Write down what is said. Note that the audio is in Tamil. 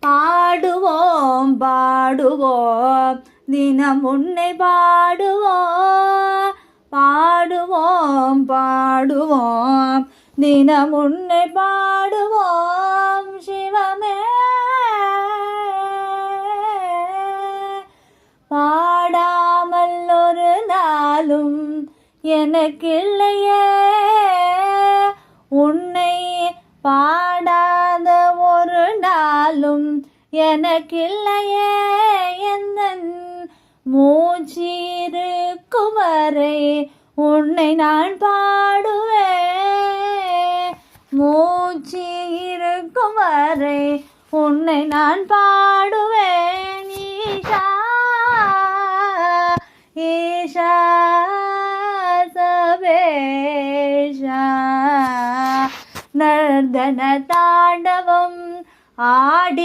பாடுவோம் பாடுவோம் தினம் உன்னை பாடுவோம் பாடுவோம் பாடுவோம் தினம் உன்னை பாடுவோம் சிவமே. பாடாமல் ஒரு நாளும் எனக்கில்லையே, உன்னை பாடாத ஒரு நாளும் எனக்கில்லையே. எந்த மூச்சிருக்கும் வரை உன்னை நான் பாடுவேன், மூச்சு இருக்கும் வரை உன்னை நான் பாடுவேன். ஈஷா ஈஷா சபேஷா நர்தன தாண்டவம் ஆடி